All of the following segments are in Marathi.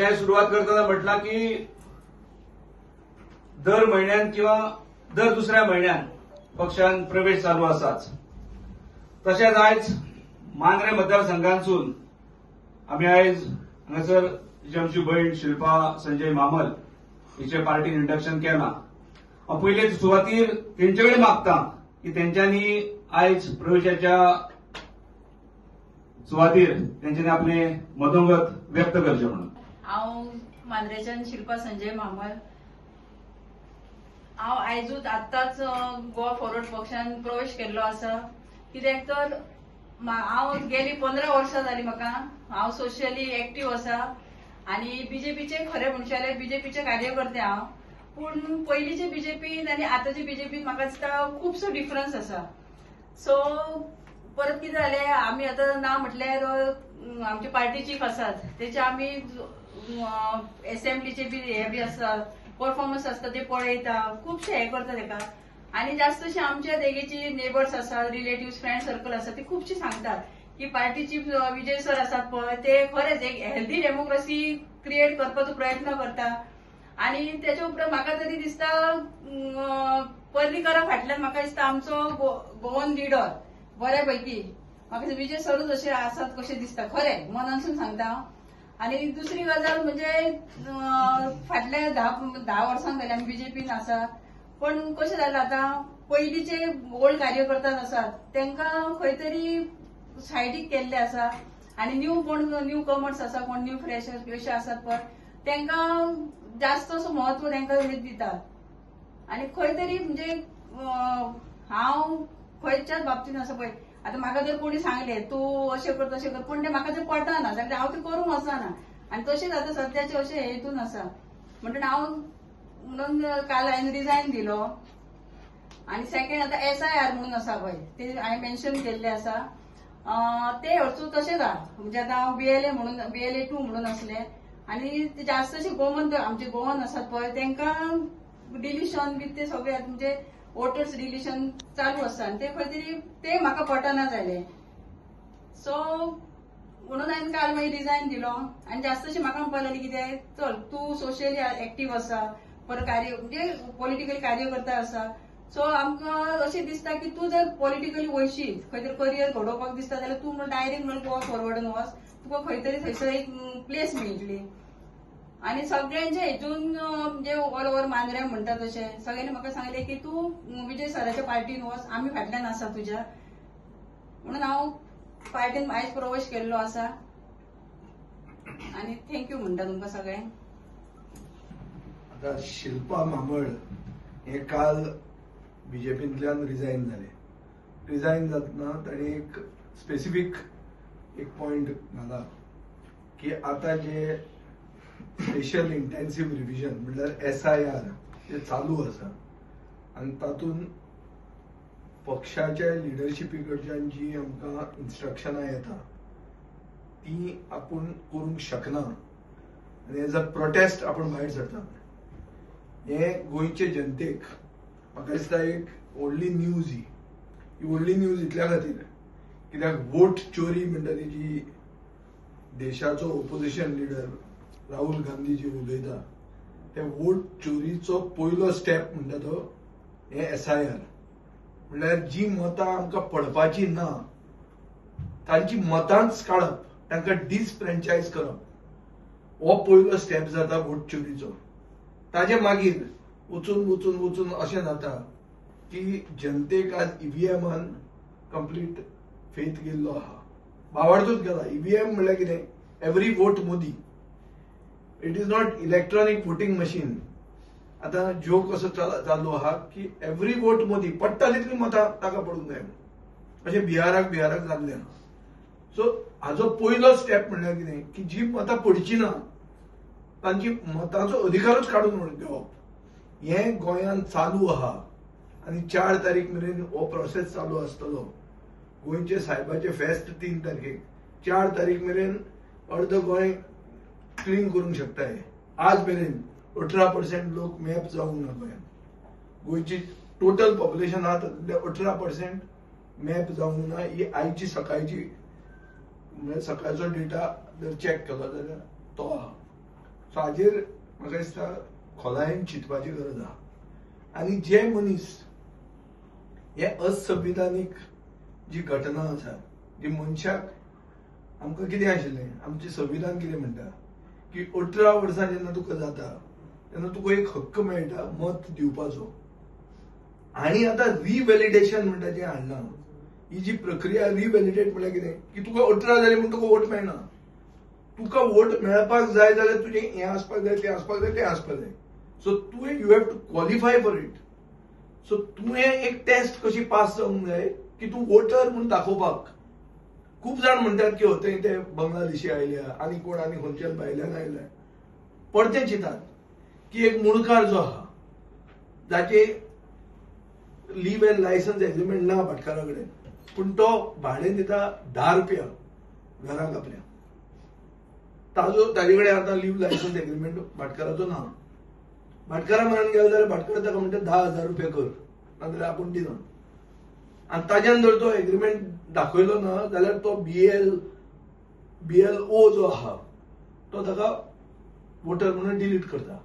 भाषा सुरुवात करताना म्हटला की दर महिन्यात किंवा दर दुसऱ्या महिन्यात पक्षांत प्रवेश चालू आसाच. तशेंच आयज मांद्रे मतदारसंघांतसून आम्ही आयज हांगासर जी आमची भयण शिल्पा संजय मामल हिचे पार्टीन इंडक्शन केलां. हांव पयलेच सुवातीर तेंचे कडेन मागतां की तेंच्यांनी आयज प्रवेशाच्या सुवातीर तेंच्यांनी आपले मनोगत व्यक्त करचें म्हणून. हांव मांद्रेच्यान शिल्पा संजय मामल. हांव आयजूच आत्ताच गोवा फॉरवर्ड पक्षान प्रवेश केल्लो आसा. कित्याक तर हांव गेली 15 वर्सां जाली म्हाका. हांव सोशियली एक्टिव्ह आसा आनी बीजेपीचे खरे म्हणचे जाल्यार बीजेपीचे कार्यकर्ते हांव. पूण पयलींचे बीजेपीन आनी आतांचे बीजेपीन म्हाका दिसता खुबसो डिफरन्स आसा. सो परत कितें जालें, आमी आतां ना म्हटल्यार आमची पार्टी चीफ आसात तेचे आमी असेंब्लीचे बी हे बी आसा परफॉर्मन्स आसता ते पळयता, खुबशे हे करता तेका. आनी जास्तशे आमच्या देगेची नेबर्स आसा, रिलेटिव्ह फ्रेंड सर्कल आसा ती खुबशी सांगतात की पार्टी चीफ विजय सर आसात पळय ते खरेंच एक हेल्दी डेमोक्रेसी क्रिएट करपाचो प्रयत्न करता. आनी तेच्या उपरांत म्हाका तरी दिसता पर्रीकारा फाटल्यान म्हाका दिसता आमचो गोवन लिडर बऱ्यापैकी म्हाका विजय सरूच अशे आसात कशें दिसता, खरें मनानसून सांगता हांव. आनी दुसरी गजाल म्हणजे फाटल्या 10 वर्सां जाली आमी बीजेपीन आसा. पण कशें जालें आतां पयलींचे ओल्ड कार्यकर्ता आसात तांकां खंय तरी सायडीक केल्ले आसा आनी न्यू कमर्स आसा, कोण न्यू फ्रेशर्स अशे आसात पळय तांकां जास्त असो महत्व तांकां दितात. आनी खंय तरी म्हणजे हांव खंयच्याच बाबतीन आसा पळय आतां म्हाका जर कोणी सांगले तूं अशें कर तशें कर पण तें म्हाका तें पटना जाल्यार हांव तें करूंक वचना. आनी तशेंच आतां सद्याचे अशें हेतून आसा म्हणटून हांव म्हणून काल हांवें रिजायन दिलो. आनी सेकंड आतां SIR म्हणून आसा पळय ते हांवें मेन्शन केल्ले आसा ते हरसूं तशेंच आहा. म्हणजे आतां हांव BLA 2 म्हणून असलें आनी जास्तशे गोमंत आमचे गोवन आसात पळय तांकां डिलिशन बी ते सगळे म्हणजे वोटर्स डिलिशन चालू आसा आनी ते खंय तरी ते म्हाका पटना जालें. सो म्हणून हांवें काल मागीर रिजायन दिलो. आनी जास्तशें म्हाका म्हणपाक लागली कितें चल तूं सोशियली एक्टिव्ह आसा पर कार्य म्हणजे पॉलिटिकल कार्यकर्ता आसा. सो आमकां अशें दिसता की तूं जर पॉलिटिकली वयशी खंय तरी करियर घडोवपाक दिसता जाल्यार तूं डायरेक्ट म्हणून गोवा फॉरवर्डान वच, तुका खंय तरी थंयसर एक प्लेस मेळटली. आनी सगळ्यांच्या हेतून म्हणजे ऑल ओव्हर मांद्रे म्हणटा तशें सगळ्यांनी म्हाका सांगलें की तूं विजय सराच्या पार्टीन वच, आमी फाटल्यान आसा तुज्या. म्हणून हांव पार्टीन आयज प्रवेश केल्लो आसा आनी थँक्यू म्हणटा तुमकां सगळ्यांक. आता शिल्पा मामळ हे काल बीजेपींतल्यान रिजायन जाले. रिजायन जातना ताणी एक स्पेसिफीक एक पॉइंट घाला की आता जे स्पेशल इंटेन्सिव्ह रिव्हिजन म्हणल्यार SIR ते चालू आसा आनी तातूंत पक्षाच्या लिडरशिपी कडच्यान जी आमकां इन्स्ट्रक्शनां येता ती आपूण करूंक शकना आनी एज अ प्रोटेस्ट आपूण भायर सरता. हे गोंयचे जनतेक म्हाका दिसता एक व्हडली न्यूज ही व्हडली न्यूज इतल्या खातीर कित्याक वोट चोरी म्हणटाली जी देशाचो ओपोजिशन लिडर राहुल गांधी जी उलयता ते वोट चोरीचो पयलो स्टेप म्हणटा तो हे SIR. म्हणल्यार जी मतां आमकां पडपाची ना तांची मतांच काडप, तांकां डिसफ्रँचायज करप हो पयलो स्टेप जाता वोट चोरीचो. ताजे मागीर वचून अशें जाता की जनतेक आज EVMान कंप्लीट फेथ गेल्लो आहा. बावार्थूच गेला. EVM म्हणल्यार कितें, every vote Modi. It is not electronic voting machine. आता जोक असो चालू आहा की एवरी वोट मोदी, पडटा तितली मतां ताका पडूंक जाय अशें बिहाराक जाल्लें आहा. सो हाजो पयलो स्टेप म्हणल्यार कितें की जी मतां पडची ना तांची मतांचो अधिकारूच काडून घेवप. हें गोंयांत चालू आहा आनी 4 तारीख मेरेन हो प्रोसेस चालू आसतलो. गोंयचे साहेबाचे फेस्त 3 तारखेक, 4 तारीख मेरेन अर्द गोंय क्लीन करूंक शकताय. आज मेरेन 18% लोक मॅप जावंक ना गोंयांत. गोंयची टोटल पॉप्युलेशन आहा तातूंतले 18% मॅप जावंक ना. ही आयची सकाळची म्हणजे सकाळचो डेटा जर चॅक केलो जाल्यार तो आहा. सो हाजेर म्हाका दिसता खोलायेन चिंतपाची गरज आहा. आनी जे मनीस हे असंविधानीक जी घटना आसा, जी मनशाक आमकां कितें आशिल्लें, आमचें संविधान कितें म्हणटा की 18 वर्सां जेन्ना तुका जाता तेन्ना तुका एक हक्क मेळटा मत दिवपाचो. आनी आतां रिव्हॅलिडेशन म्हणटा जें हाडलां, ही जी प्रक्रिया रिव्हॅलिडेट म्हळ्यार कितें की तुका 18 जालें म्हणून तुका वोट मेळना. तुका वोट मेळपाक जाय जाल्यार तुजें हें आसपाक जाय, तें आसपाक जाय, तें आसपाक जाय. सो तुवें you have to qualify for it. So तुवें एक टेस्ट कशी पास जावंक जाय की तूं वोटर म्हणून दाखोवपाक. खूब जाण म्हणटात की थंय ते बांगलादेशी आयल्या आनी कोण आनी खंयच्याच भायल्यान आयल्या. परते चिंतात की एक मुणकार जो आहा जाचे लीव एंड लायसन्स एग्रीमेंट ना भाटकारा कडेन, पूण तो भाडें दिता 10 रुपया घराक आपल्या. ताजे कडेन आतां लीव लायसन्स एग्रीमेंट भाटकाराचो ना. भाटकारा म्हणान गेलो जाल्यार भाटकार ताका म्हणटा 10,000 रुपया कर, नाजाल्यार आपूण दिना. आनी ताज्यान जर तो एग्रीमेंट दाखयलो ना जाल्यार तो BLO जो आहा तो ताका वोटर म्हणून डिलीट करता.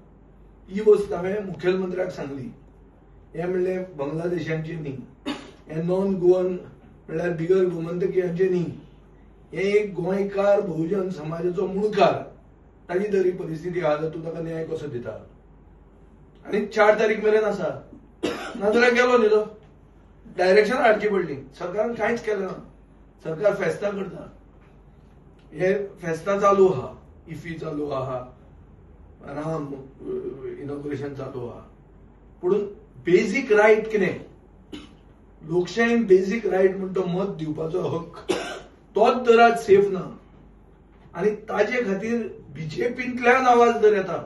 ही वस्त हांवें मुखेलमंत्र्याक सांगली. हे म्हणले बांगलादेशांचे न्ही, हे नॉन गोवन म्हणल्यार बिगर गोमंतकीयांचे न्ही, हे एक गोंयकार बहुजन समाजाचो मुणकार, ताची तरी परिस्थिती आहा जाल्यार तूं ताका न्याय कसो दिता. आनी 4 तारीख मेरेन आसा, नाजाल्यार गेलो न्ही तो. डायरेक्शन हाडची पडली. सरकारान कांयच केलें ना. सरकार फेस्तां करता. हे फेस्तां चालू आहा, इफ्फी चालू आहा, राम इनॉग्रेशन चालू आहा. पूण बेजीक रायट कितें? लोकशायेन बेजीक रायट म्हणटा तो मत दिवपाचो हक्क, तोच जर आज सेफ ना. आनी ताजे खातीर बीजेपींतल्यान आवाज जर येता,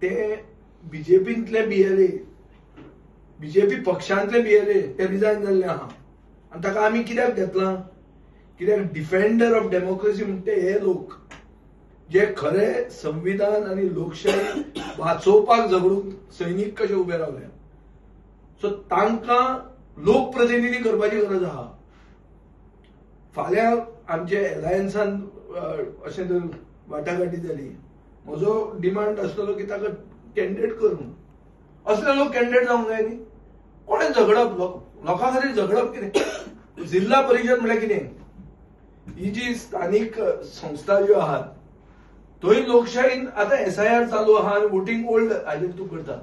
ते बीजेपींतले BLA, बीजेपी पक्षांतले BLA ते रिजायन जाल्ले आहा. आनी ताका आमी कित्याक घेतलां? कित्याक डिफेंडर ऑफ डेमोक्रेसी म्हणटे हे लोक जे खरे संविधान आनी लोकशाही वाचोवपाक झगडून सैनीक कशे उबे रावले. सो तांकां लोकप्रतिनिधी करपाची गरज आहा. फाल्यां आमचे एलायन्सान अशें जर वाटाघाटी जाली, म्हजो डिमांड आसतलो की ताका कॅन्डिडेट कर म्हणून. असले लोक कॅन्डिडेट जावंक जाय न्ही. कोणें झगडप? लोकां खातीर झगडप कितें? जिल्हा परिशद म्हळ्यार कितें? ही जी स्थानीक संस्था ज्यो आहात थंय लोकशायेन आतां SIR चालू आहा आनी वोटींग ओल्ड हाजेर तूं करता.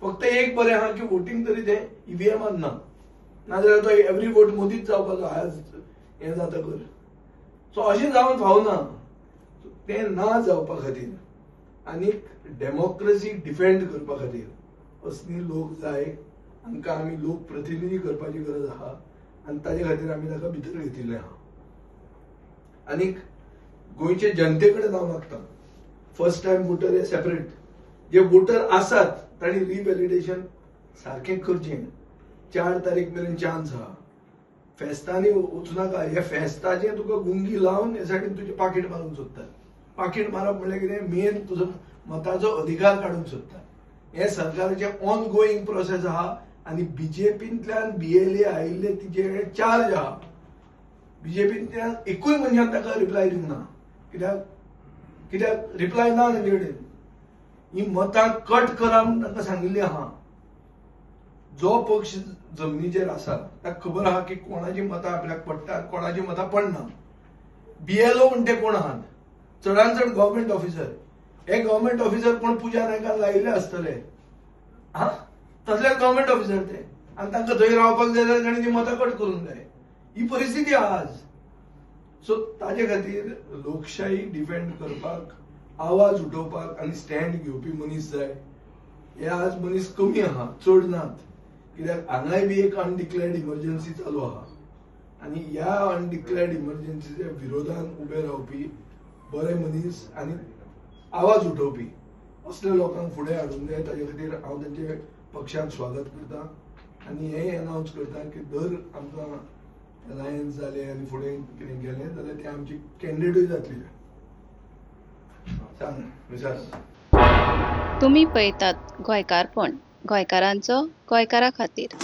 फक्त एक बरें आहा की वोटींग तरी ते EVMान ना, नाजाल्यार तो एवरी वोट मोदीच जावपाचो आज हें जाता कर. सो अशें जावन फावना. तें ना जावपा खातीर आनी डेमोक्रेसी डिफेंड करपा खातीर असली लोक जाय. आमकां आमी लोक प्रतिनिधी करपाची गरज आहा आनी ताजे खातीर आमी ताका भितर घेतिल्ले आहा. आनीक गोंयचे जनते कडेन हांव मागता, फर्स्ट टायम वोटर हे सेपरेट. जे वोटर आसात तांणी रिव्हॅलिडेशन सारकें करचें. 4 तारीख मेरेन चान्स आहा. फेस्तांनी वचनाका. हे फेस्ताचें तुका गुंगी लावन हे सायडीन तुजें पाकीट मारूंक सोदतात. पाकीट मारप म्हणल्यार कितें? मेन तुजो मताचो अधिकार काडूंक सोदतात. हे सरकाराचें ऑन गोईंग प्रोसेस आहा. आनी बीजेपींतल्यान BLA आयिल्ले तिचे चार्ज आहा. बीजेपींतल्यान एकूय मनशान ताका रिप्लाय दिवंक ना. कित्याक रिप्लाय ना तांचे कडेन. ही मतां कट करा म्हणून तांकां सांगिल्ली आहा. जो पक्ष जमनीचेर आसा ताका खबर आहा की कोणाची मतां आपल्याक पडटात, कोणाची मतां पडना. BLO म्हणटे कोण आहात? चडांत चड गव्हर्मेंट ऑफिसर. हे गव्हर्मेंट ऑफिसर कोण पुजा नायकान लायिल्ले आसतले. हा, तसले गव्हर्मेंट ऑफिसर ते. आनी तांकां थंय रावपाक जाय जाल्यार तांणी ती मतां कट करूंक जाय. ही परिस्थिती आहा आज. सो ताजे खातीर लोकशाही डिफेंड करपाक, आवाज उठोवपाक आनी स्टँड घेवपी मनीस जाय. हे आज मनीस कमी आहा, चड नात. कित्याक हांगाय बी एक अनडिक्लेअर्ड इमर्जन्सी चालू आहा. आनी ह्या अनडिक्लेअर्ड इमर्जन्सीच्या विरोधान उबे रावपी बरे मनीस आनी आवाज उठोवपी असल्या लोकांक फुडें हाडूंक जाय. ताजे खातीर हांव तांचे पक्षाक स्वागत करता. आनी हें अनावन्स करता की दर आमकां अलायन्स जाले आनी फुडें कितें गेलें जाल्यार ते आमची कॅन्डिडेटूय जातली. सांग विचार. तुम्ही पळयतात गोंयकारपण, गोंयकारांचो गोंयकारा खातीर.